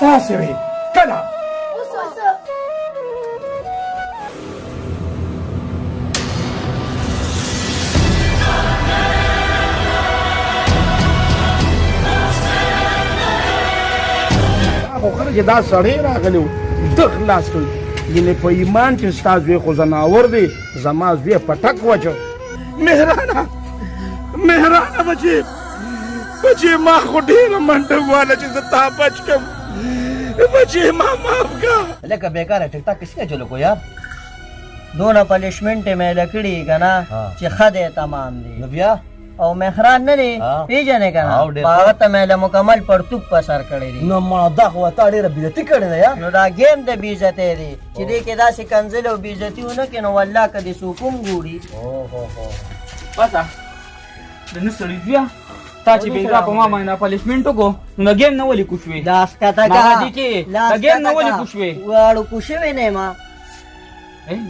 تاسې وې کله خو خلک دا سړی راغلی و ده خلاص کړ ګینې په ایمان کې ستا زوی خو زناور دی زما زوی پټک وچه مهرانه بچې ما خو ډېره منډه واله چې زه تا بچ کړم بچې ما معاف کړه لکه بېکاره ټیک ټاک کسې چلو کو یار دونه پنشمنټ یې میله کړي که نه چې ښه دی تمام دی نو بیا او مهران نه دی پېژنې که نه په هغه ته میله مکمل پرتوب په سر کړی دی نو ما دا خو تا ډېره بېزتي کړې ده یار نو دا ګیم د بېزتۍ دی چې دې کې داسې کنځلې او بېزتي ونه کړي نو والله که دې څوک هم ګوري بسه د نه سړي بیا تا چې بېګا په ما باندې پنشمنټ وکړو نو د ګیم نه ولې کوشوې لاس کته ما دې کې د ګیم نه ولې کوشوې واړو کوشوې نه ما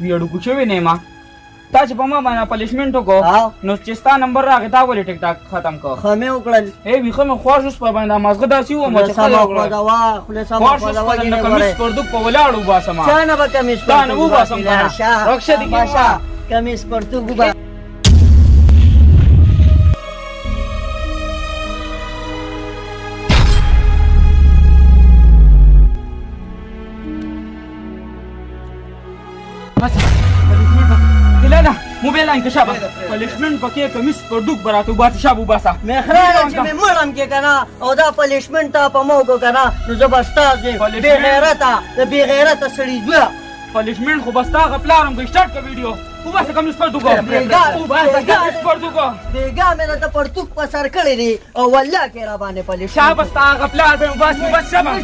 ویړو کوشوې نه ما تا چې په ما باندې پنشمنټ وکړو نو چې ستا نمبر راغی تا ولې ټیک ټاک ختم کړ ښه مې وکړل ویښه مې خوښ اوس په باندې مازغه داسې وم چې خوښ اوس په د کمیس پردوک په ولاړ وباسم چا نه به کمیس تا نه وباسم رخصه دې کې کمیس پرتوک وباسم موبایل انکشابه پنشمنټ پکې کمیس پردوک براتو باسه شابو باسه مهرانه چې مې مړم کې که نه او دا پنشمنټ تا په ما وکړو که نه نو زه به ستا بېغیرته د بېغیرته سړي زویه پنشمنټ خو به ستا هغه پلارم که سټارټ کړه ویډیو وباسه کمیس پردوک بېګا مې راته پرتوک په سر کړی دی او والله کې را باندې پنشمنټ شابه ستا هغه پلار به وباسي بس شابه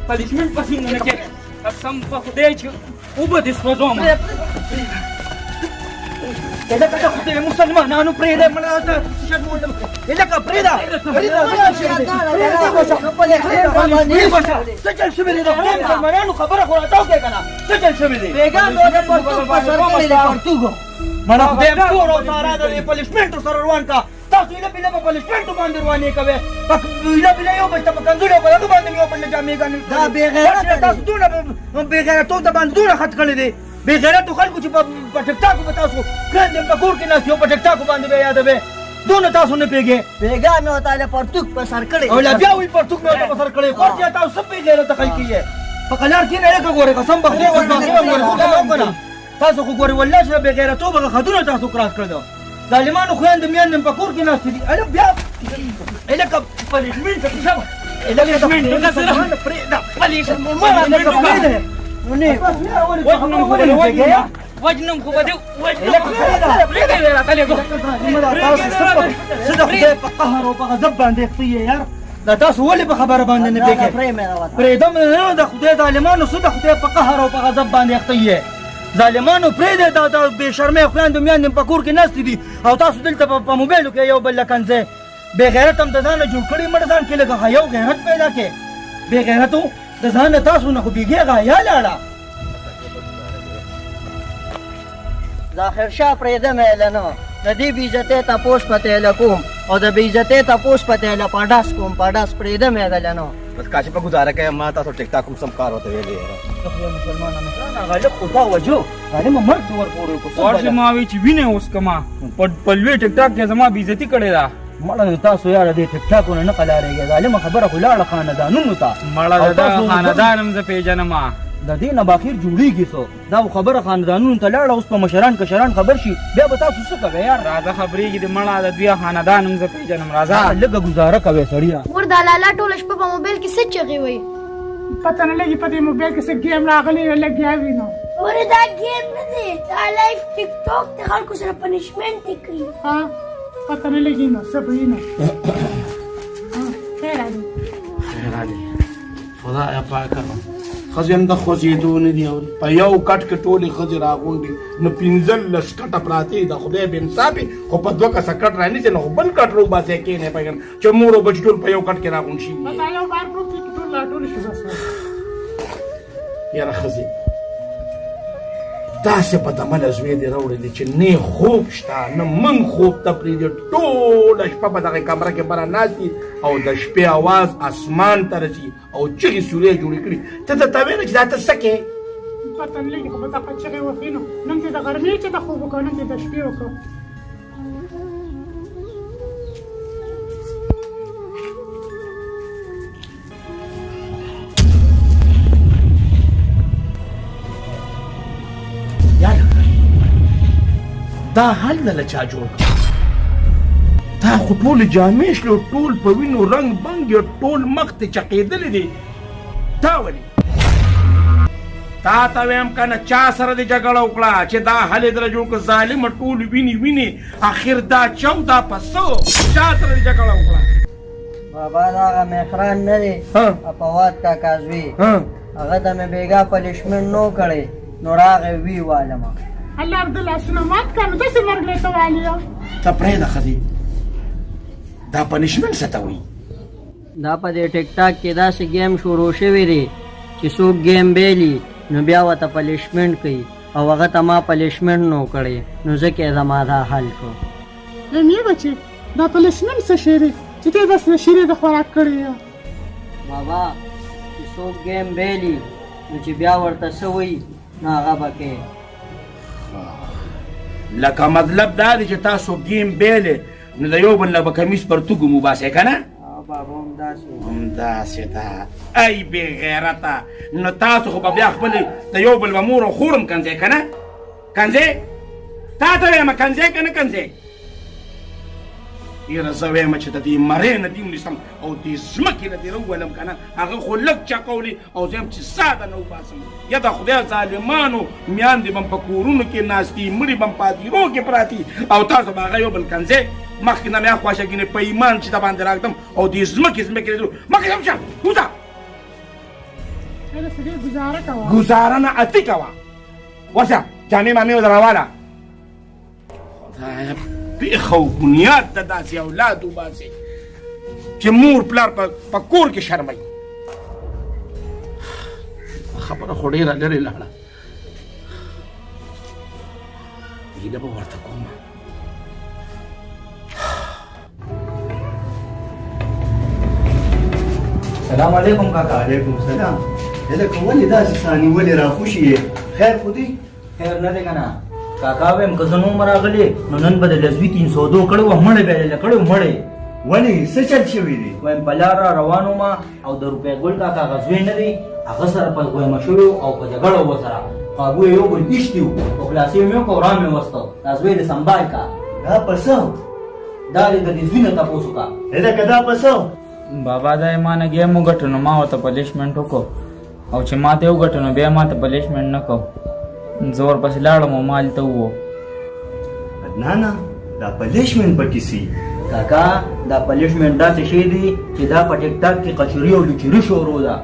پنشمنټ پسې نه کې قسم په خدای چې اوبه دې سوځوم لکه خدای مسلمانانو پرېږده مړه لکه پرېږده څه چل شوي دی د خدای مسلمانانو خبره خو راته وکړې که نه څه چل شوي دی بېګا مې د پرتوک په سر کړی دی پرتوګو مړه خدای کور او سارا د پنشمنټو سره روان کا تاسو ایله بله په پنشمنټو باندې روانې کوئ ایله بله یو بل ته په کنځلو په هغه باندې یو بل له جامې ګانې دا بېغیرته تاسو دونه بېغیرتو ته باندې دونه خط کړی دی بېغیرتو خلکو چې په ټیک ټاکو به تاسو ګرانډ په کور کې ناست یو په ټیک ټاکو باندې به یادوې دونه تاسو نه پوهېږئ بېګا مې ورته پرتوک په سر کړی او لا بیا وایي پرتوک مې ورته په سر کړی خو بیا تاسو سب بېغیرته خلک یې په قلار کې نه لکه ګورې قسم به خدای ورته تاسو خو ګورې والله چې بېغیرتو به خدونه تاسو کراس کړی دو ظالمانو خویندې میندې په کور کې ناستې دي هلک بیا هلکه پنشمنټ شابه وجنم خو به دې څه د خدای په قهر او په غضب باندې اخته یې یار دا تاسو ولې په خبره باندې نه پوهېږئ پرېږدم نه د خدای ظالمانو څه د خدای په قهر او په غضب باندې اخته یې ظالمانو پرېږدئ دا بې شرمۍ خویندو میندې په کور کې ناستې دي او تاسو دلته په موبایلو کې یو بل له کنځئ بې غیرت هم د ځانه جوړ کړي مړه ځان کې لږه یو غیرت پیدا کړې بې غیرتو د ځانه تاسو نه خو بېګې غایا لاړه ظاهر شاه پرېږده مې ایله نه د دې بېعزتۍ تپوس پته ایله کوم او د بېعزتۍ تپوس پته ایله په ډاس کوم په ډاس پرېږده مې ایله نه بس کاشي په گزاره کوي ما تاسو ټیک ټاک هم سم کار ورته ویلی یاره خدای مسلمانانو غالب خو دا وجو غالب مرګ دې ورپورې وکړو ورشي ما وایي چې وینې اوس کما په لوی ټیک ټاک کې زما بېعزتي کړې ده مړه نو تاسو یاره دې ټیک ټاکونه نه قلارېږئ ظالمه خبره خو لاړه خاندانونو ته مړه د خاندان هم زه پېژنم د دې نه باخر جوړېږي څو دا خبره خاندانونو ته لاړه اوس په مشران کشران خبر شي بیا به تاسو څه کوئ یار راځه خبرېږي د مړه د دوی خاندان هم زه پېژنم راځه لږه ګزاره کوئ سړیه مور دا لالا ټوله شپه په موبایل کې څه چغې وایي پته نه لګي په دې موبایل کې څه ګیم راغلی لګیا وي نو ورې دا ګیم نه دی دا لایف ټیک ټاک د خلکو سره پنشمنټ یې کوي ها پته نه لګي نو څه به وي نو خیر علي خدایا پاکه ښځې هم د خوځېدو نه دي اوري په یو کټ کې ټولې ښځې راغونډې نو 15 کټه پراته دي د خدای بې انصافي خو په 2 کسه کټ رانیسي نو خو بل کټ روباسئ کېنئ پهین چې مور او بچي ټول په یو کټ کې راغونډ شوي بس دا یو بار پروت دی چې ټول راټول شي بس یاره ښځې داسې په دمله زوی دې راوړی دی چې نه خوب شته نه من خوب ته پرېږدي ټوله شپه په دغه کمره کې بره ناست دي او د شپې اواز اسمان ته رسي او چغې سورې جوړې کړي ته درته ویله چې دا ته څه کې پته نه لګي خو به دغه چغې وکړي نو نن دې د غرمې چې د خوب وکړو نن دې د شپې وکړو دا حل نه له چا جوړ کړ تا خو ټولې جامې شلو ټول په وینو رنګ بنګ یې ټول مخ ته چقېدلې دي تا ولې تا ته ویم که نه چا سره دې جګړه وکړه چې دا حل یې دله جوړ کړه ظالمه ټول وینې اخر دا چو دا پسو چا سره دې جګړه وکړه بابا دا هغه مهران نه دی فواد کاکا زوی هغه ته مې بېګا پنشمنټ نو کړی نو راغی وی والمه الله دې لاسونه مات کړه نو داسې مرګ له ته والي ته پرېږده ښځې دا پنشمنټ څه ته وایي دا په دې ټیک ټاک کې داسې گیم شروع شوی دی چې څوک گیم بیلی نو بیا ورته پنشمنټ کوي او هغه ته ما پنشمنټ نو کړی نو ځکه یې زما دا حل شو نه بچې دا پنشمنټ څه شی دی چې ته داسې شیرې د خوراک کړی بابا چې څوک گیم بیلی نو چې بیا ورته څه وایي نو هغه به کوي لکه مطلب دا دی چې تاسو گیم بیلې نو د یو بل نه به کمیس پرتوګو مباسئ که نه بابا همداسې ده ای بې غیرته نو تاسو خو به بیا خپلې د یو بل به مور او خور هم کنځئ که نه کنځئ تا ته ویمه کنځئ که نه کنځئ یاره زه وایم چې د دې مرۍ نه دې ونیسم او دې ځمکې نه دې راوولم که نه هغه خو لږ چکولې او زه یم چې ساده نه وباسم یا د خدای ظالمانو میاندې به م په کورونو کې ناستي مړي به م په هدیرو کې پراتي او تاسو به هغه یو بل کنځئ مخکې نه مې خواشه په ایمان چې د باندې راږدم او دې ځمکې درو مخکې ځم شه وځه ګزاره نه اتې کوه ورشه جامې مامې ورته راواله خدایه پیښه او بنیاد د داسې اولاد وباسې چې مور پلار په کور کې شرموي خبره خو ډېره لرې لاړه هیله به ورته کومه سلام علیکم کاکا علیکم سلام هلکه ولې داسې ساني ولې راخوشي یې خیر خو دی خیر نه دی که نه کاکا ویم که زه نوم راغلی نو نن به د لزوي 302 کړی وه مړی بیا یې کړی مړی ولې څه چل شوي دي وایم په لار را روان وم او د روپۍ ګل کاکا هغه زوی نه دی هغه سره په غویمه شوي او په جګړه ورسره هغوی یې یو بل ایشتي وو او خلاصې مې وکړه او را مې وسته دا زوی دې سنبال کا دا پسه دا دې د دې زوی نه تپوس وکړه هلکه دا پسه بابا دا یې ما نه گیم وګټو نو ما ورته پنشمنټ وکړو او چې ما ته یې وګټو نو بیا ما ته پنشمنټ نه کو زه ورپسې لاړم او ما هلته ووو عدنانه دا پنشمنټ پکې سي کاکا دا پنشمنټ داسې شی دی چې دا په ټیک ټاک کې قچري او لچري شروع ده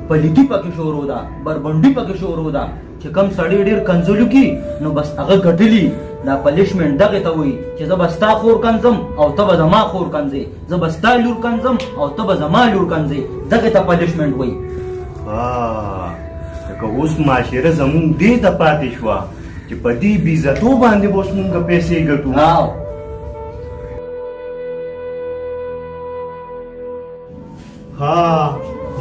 پلیتي پکې شروع ده بربنډي پکې شروع ده چې کم سړی ډېر کنځلو کی نو بس هغه ګټلي دا پنشمنټ دغې ته وایي چې زه به ستا خور کنځم او ته به زما خور کنځې زه به ستا لور کنځم او ته به زما لور کنځې دغې ته پنشمنټ وایي لکه اوس معاشره زمونږ دې ته پاتې شوه چې په دې بېعزتو باندې به اوس مونږ پیسې ګټو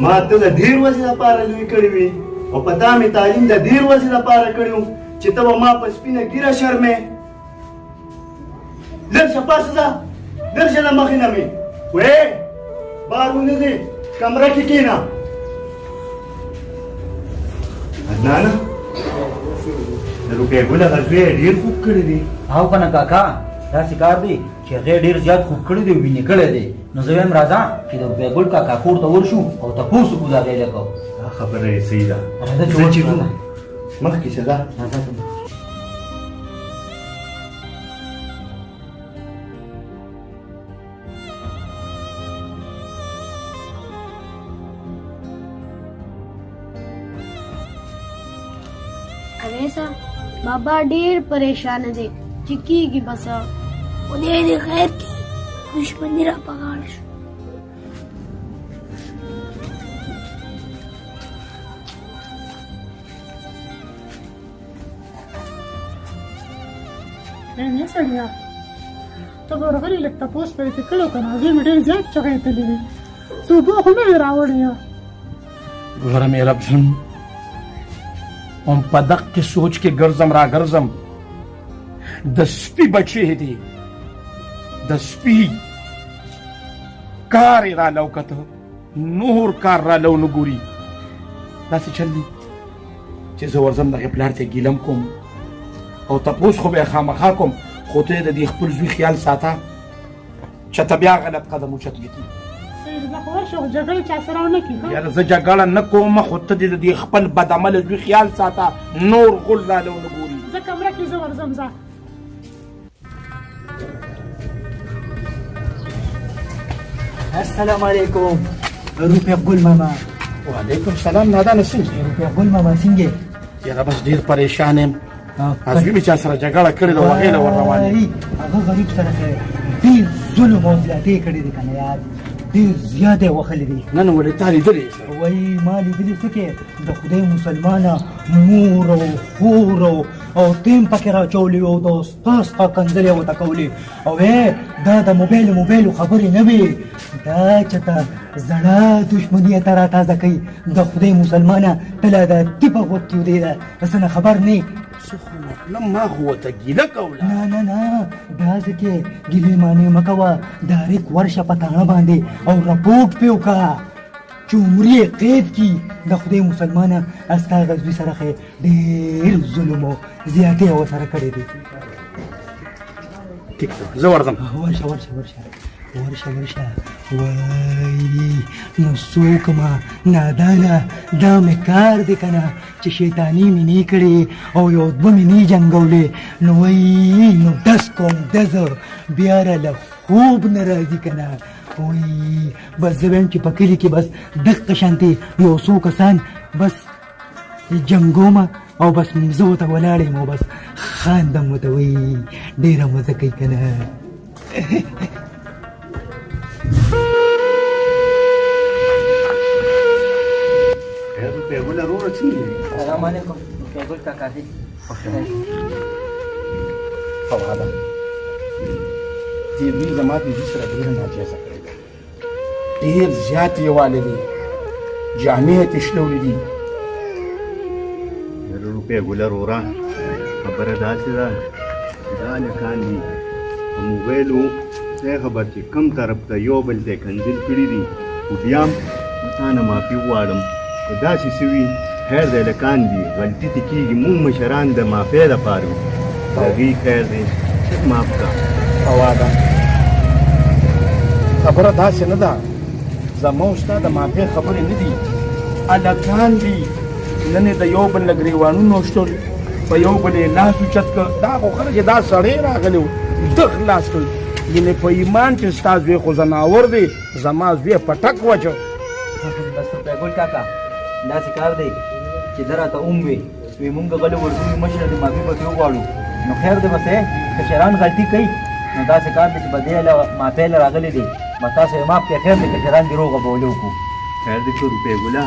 ما ته د ډېر وخت لپاره لوی کړی وي او په تا مې تعلیم د ډېر وخت لپاره کړی و چې ته به ما په سپینه ګیره شرمې لږ شه پاس ځه لږ شه له مخې نه مې وې بار ونه دی کمره کې کښېنه عدنانه د روپۍ ګل هغه زوی یې ډېر خوب کړی دی او که نه کاکا داسې کار دی چې هغې ډېر زیات خوب کړی دی وینې کړی دی نو زه وایم راځه چې د روپۍ ګل کاکا کور ته ورشو او تپوس وکړو د هغې لږ دا خبره یې صحیح ده راځه چې زه چې ورشو. ځو مخکې شه ځه ایسا بابا ډیر پریشان دی چې کیږي بس خدای دې خیر کړي دشمنی را پغاړ شو نه سړیا ته ورغلی لکه تاسو په دې کلو کنه زه مې ډېر زیات چغېدلې وي صبح خو مې راوړی ګوره مې رب جون هم په دقې سوچ کې ګرځم را ګرځم د سپي بچی دی د سپي کار یې را لوکته نور کار را لو نه ګوري داسې چل دی چې زه ورځم دغې پلار ته ګیلم کوم او تپوس خو به یې خامخا کوم خو ته یې د دې خپل زوی خیال ساته چې ته بیا غلط قدم اوچتلی کړي یاره زه جګړه نه کوم خو ته دې د دې خپل بدعمله زوی خیال ساته نور غل را لو نه ګوري زه کمره کې زه ورځم ځه السلام علیکم روپیه ګل ماما وعلیکم سلام نادانه څنګه روپیه ګل ماما څنګه یاره بس ډېر پریشان یم زوی مې چا سره جګړه کړې ده وغې له ور روان یم هغه غریب سره ډېر ظلم او زیاتې کړې دي که نه یار ډېر زیات یې وهلې دي نن ولې تا لیدلې وایي ما لیدلي څه کې د خدای مسلمانه مور او خور او تیم پکې راچولې او د استاد کنځلې یې ورته کولې او دا د موبایل خبرې نه وي دا چې ته زړه دشمني یې ته راتازه کوي د خدای مسلمانه ته لا د تیپه غوږ کې ودې ده څه نه خبر نه څه خو مطلب ما خو ورته ګیله کوله نه داسې کې ګیلې مانې مه کوه ډایرکټ ورشه په تاڼه باندې او رپورټ پې وکړه چې عمر یې قید کي د خدای مسلمانه ستا غزوي سره خې ډېر ظلم او زیاتې یې ورسره کړې دي ټیک ده زه ورځم ورشه وای نو څوک ما نادانه دا مې کار دی که نه چې شیطاني مې نه کړې او یو دوه مې نه جنګولې نو وایي نو ډز کوم ډزه بیا راله خوب نه راځي که نه وایي بس زه وایم چې په کلي کې بس دغه شانتې یو څو کسان بس جنګومه او بس زه ورته ولاړ یم او بس خاندم ورته وایي ډېره مزه کوي که نه روپیه وروره څنګه یې سلام علیکم روپیه ګل کاکا دی فواده دې دوی زما د زوی سره ډېره ناجیزه کړې ده ډېر زیات یې والې دي جامې یې تشلولې دي روپیه ګله وروره خبره داسې ده چې دا هلکان دي په موبایلو څه خبر چې کوم طرف ته یو بل ته کنځل کړي دي خو بیا هم تا نه معافي غواړم که داسې څه وي خیر دی هلکان دي غلطي دې کېږي مونږ مشران د معافۍ لپاره وو د هغوی خیر دی څه معاف کړه فواده خبره داسې نه ده زما او ستا د معافۍ خبرې نه دي هلکان دي نن یې د یو بل له ګریوانونو شتل په یو بل یې لاس اوچت کړ دا خو خلک چې دا سړی راغلی و ده خلاص کړ یعنې په ایمان چې ستا زوی خو زناور دی زما زوی پټک وچه بس روپیه ګل کاکا داسې کار دی چې ده راته وویل وایي مونږ غلی ورځو مشره د معافي پکې وغواړو نو خیر دی بس کشران غلطي کوي نو داسې کار دی چې به دی معافۍ له راغلی دی بس تاسو یې معاف کړئ خیر دی کشران دې روغه بولې وکړو خیر دی که روپیه ګله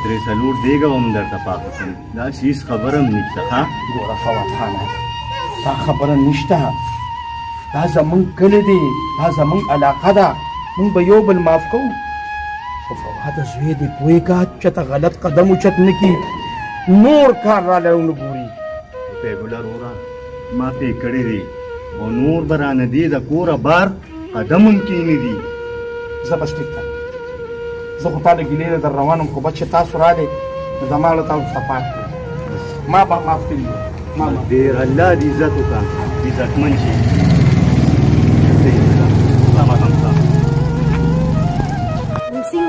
درې څلور دیګه به هم درته پاکه کړم داسې هېڅ خبره هم نشته ښه ګوره فواد خانه دا خبره نشته دا زمونږ کلی دی دا زمونږ علاقه ده مونږ به یو بل معاف کوو خو فواده زوی دې پوهېږه چې ته غلط قدم اوچت نه کړي نور کار راله ونه ګوري روپیه ګله وروره معافي کړې دي او نور به رانه دي د کوره بار قدم هم کښېنېدي زه بس ټیک ته زه خو تا له ګیلې نه در روان یم خو بس چې تاسو راغلې نو زما له تاسو څخه پات کړئ ما به معاف کړي ما ډېر الله دې عزت وکړه عزتمن شي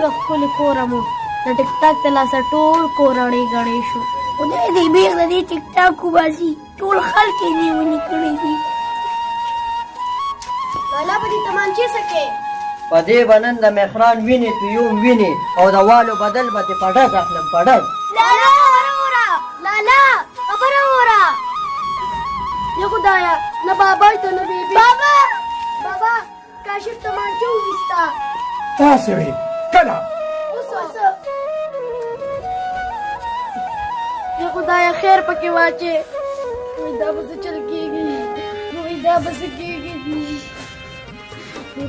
څنګه ښکلې کوره مو د ټیک ټاک د لاسه ټول کور اړې ګړې شو خدای دې بېغ د دې ټیک ټاک وباسي ټول خلک یې نیونې کړي دي لالا په دې تمانچې سکې په دې به نن د مخران وینې تویوم وینې او د والو بدل به دې په ډز اخلم په ډز لالا خبره وره لالا خبره خدایا نه بابا ته نه بیبي بابا کاشف تمانچه وستا تاسې وې کله اوس یا خدایا خیر پکې واچې وای دا به څه چل کېږي وای دا به څه کېږي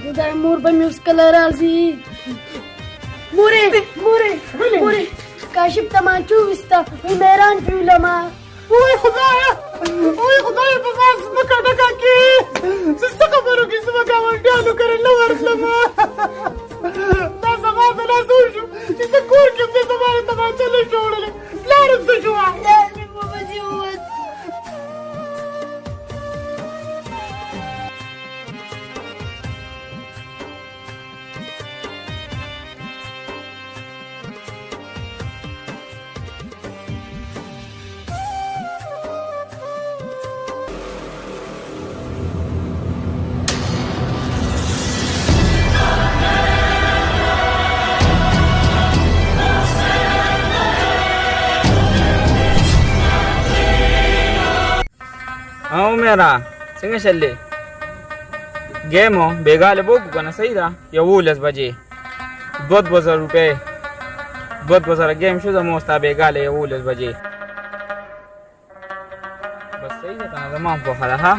خدای مور به مې اوس کله راځي مورې کاشف تمانچه وستا وی میران پیولما وای خدایا په ما ځمکه ډکه کې څه خبرو کې زما ګاونډیانو کره نه ورتلم دا زما د لاس وشو چې زه کور کې هم د زما د تمانچه نه شو وړلی پلار هم څه شوه پلار مې په بچې ووت او میرا څنګه چلې गेम हो बेगाले बोकू का ना सही था या वो 12 बजे 2000 रुपये 2000 गेम शो दा मोस्ता बेगाले या वो 12 बजे बस सही था ना जमा को खला हा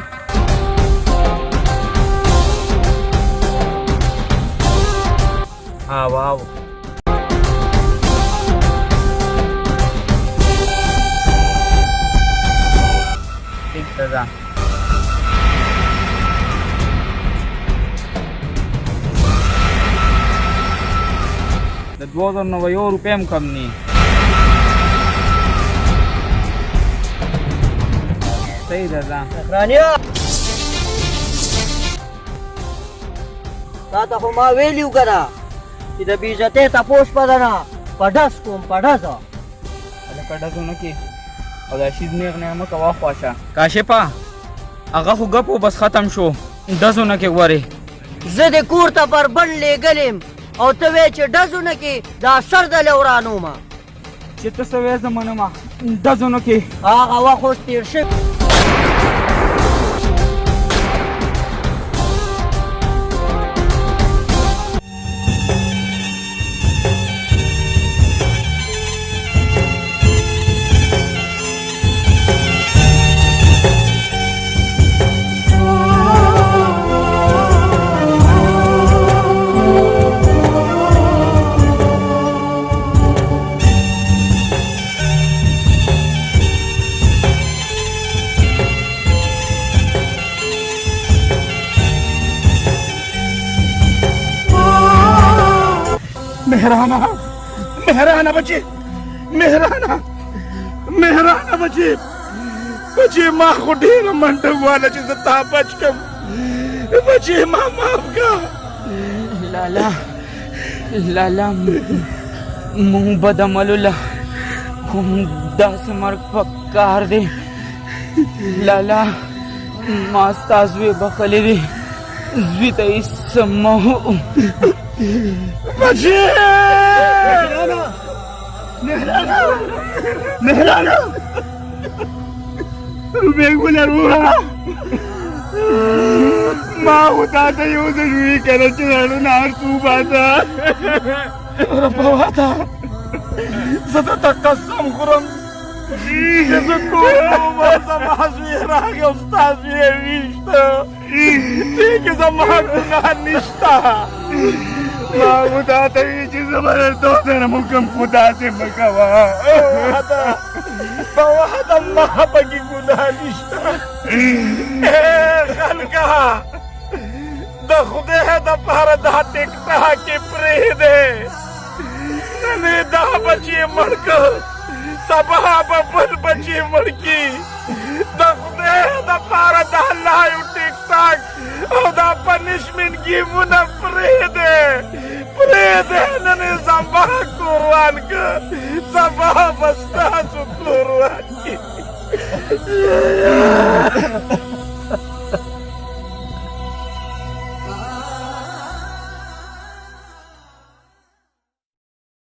हाँ वाह ठीक था د 2000 روپये هم کم نی صحیح ده ځه رانیا تا ته خو ما ویلي وو که نه چې د بېعزتۍ تپوس به ده نه په ډز کوم په ډزه هلکه ډزو نه کې او دا شیز نیغ نیغ مه کوه خواشه کاشفه هغه خو ګپ و بس ختم شو ډزو نه کې ګورې زه د کور ته پر بڼ لېږلې او ته وې چې ډزو نه کې دا سر د لورانو ما چې ته څه وې زه منمه ډزو نه کې هغه وخت اوس تېر شوی مهرانا بچی مهرانا بچی ما خو ډېره منډه واله چې زه تا بچ کم بچی ما معاف کا لالا مونږ بد عملو له کوم داسې مرګ په کار دی لالا ما ستا زوی بخلی دی زوی ته هېڅ څه مه بچی مهرانا بیگونه روحه ما خو تا ته یو ځل وي که نه چې زړونه هر څه وباسه ربواته زه درته قسم خورم چې زه کور ته وباسم زوی راغی او ستا زوی یې ویشته دې کې زما ګناه نشته ما خو تا ته وي چې زه به درته وسرم کوم خو داسې مه کوه په وحده ما پکې ګناه نشته خلکه د خدای دپاره دا ټیک ټاک یې پرېږدې نن یې دا بچی مړ که سبا به بل بچی مړ کي د خدای دپاره د الله یو ټیک ټاک او دا پنشمنټ ګیمونه پرېږدې نن یې زما قربان که سبا به ستاسو قربان کي